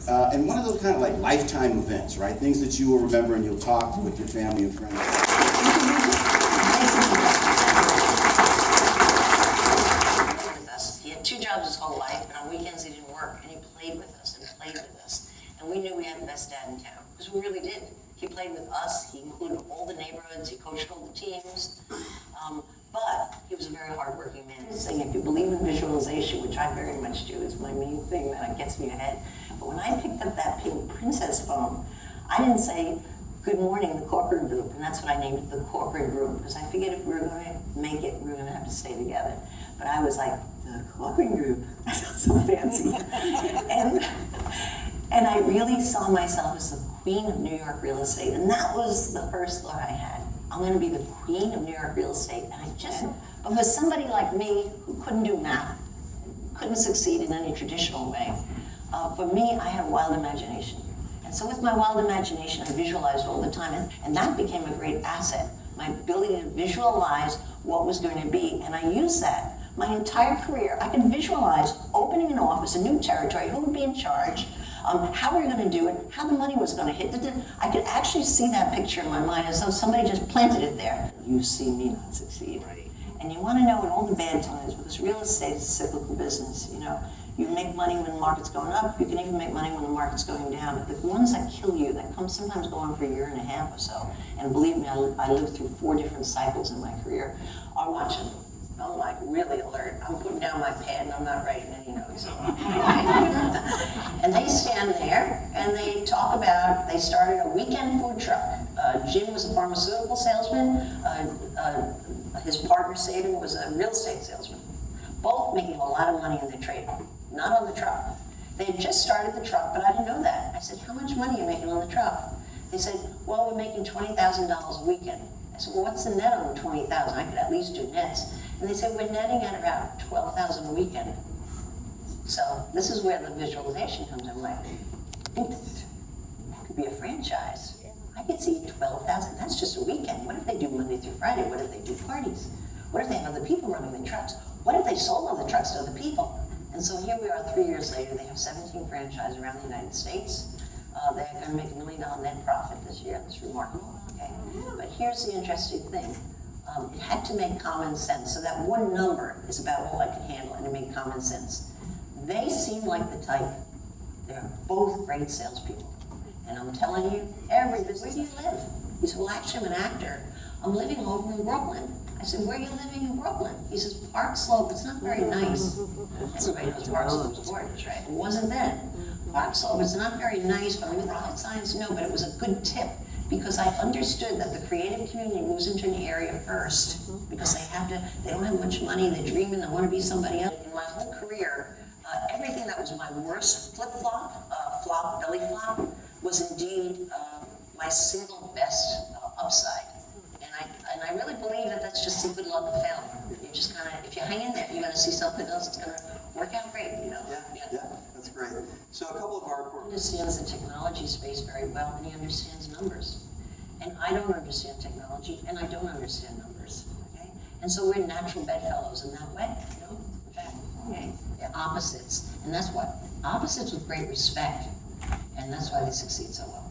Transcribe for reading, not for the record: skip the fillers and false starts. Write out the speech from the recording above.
and one of those kind of like lifetime events, right? Things that you will remember and you'll talk with your family and friends. He had 2 jobs his whole life, and on weekends he didn't work, and he played with us and played with us. And we knew we had the best dad in town, because we really did. He played with us, he included all the neighborhoods, he coached all the teams. But he was a very hardworking man. Saying if you believe in visualization, which I very much do, it's my main thing that gets me ahead. But when I picked up that pink princess phone, I didn't say, "Good morning, the Corcoran Group," and that's what I named it, the Corcoran Group, because I figured if we were going to make it, we were going to have to stay together. But I was like, the Corcoran Group, that sounds so fancy. and I really saw myself as the queen of New York real estate, and that was the first thought I had. I'm going to be the queen of New York real estate, and but for somebody like me who couldn't do math, couldn't succeed in any traditional way, for me, I had a wild imagination. And so with my wild imagination, I visualized all the time, and that became a great asset, my ability to visualize what was going to be, and I used that my entire career. I could visualize opening an office, a new territory, who would be in charge, how we were going to do it, how the money was going to hit. I could actually see that picture in my mind as though somebody just planted it there. You see me not succeed. And you want to know in all the bad times, because real estate is a cyclical business, you know. You make money when the market's going up, you can even make money when the market's going down. But the ones that kill you, that sometimes go on for a year and a half or so, and believe me, I lived through 4 different cycles in my career, are watching. I'm like really alert. I'm putting down my pad and I'm not writing any notes. And they stand there and they talk about, they started a weekend food truck. Jim was a pharmaceutical salesman. His partner, Said, was a real estate salesman. Both making a lot of money in their trade, not on the truck. They had just started the truck, but I didn't know that. I said, how much money are you making on the truck? They said, well, we're making $20,000 a weekend. I said, well, what's the net on the $20,000? I could at least do nets. And they said, we're netting at about $12,000 a weekend. So this is where the visualization comes in. Like, it could be a franchise. I could see 12,000. That's just a weekend. What if they do Monday through Friday? What if they do parties? What if they have other people running the trucks? What if they sold all the trucks to other people? And so here we are 3 years later. They have 17 franchises around the United States. They're going to make $1 million net profit this year. That's remarkable. Okay? But here's the interesting thing. It had to make common sense. So that one number is about all I could handle, and it made common sense. They seem like the type. They're both great salespeople. And I'm telling you, every business, where do you live? He said, well, actually, I'm an actor. I'm living over in Brooklyn. I said, where are you living in Brooklyn? He says, Park Slope. It's not very nice. Everybody knows Park Slope's gorgeous, right? It wasn't then. Park Slope is not very nice, but with rocket science, no, but it was a good tip. Because I understood that the creative community moves into an area first because they don't have much money, they're dreaming, they want to be somebody else. In my whole career, everything that was my worst flip-flop, belly flop, was indeed my single best upside. And I really believe that that's just a good luck of failure. You just kind of, if you hang in there, you're going to see something else that's going to work out great, you know? Yeah, that's great. So a couple of our... He understands the technology space very well, and he understands numbers. And I don't understand technology, and I don't understand numbers, okay? And so we're natural bedfellows in that way, you know? In fact, okay? They're opposites, and that's what, opposites with great respect, and that's why they succeed so well.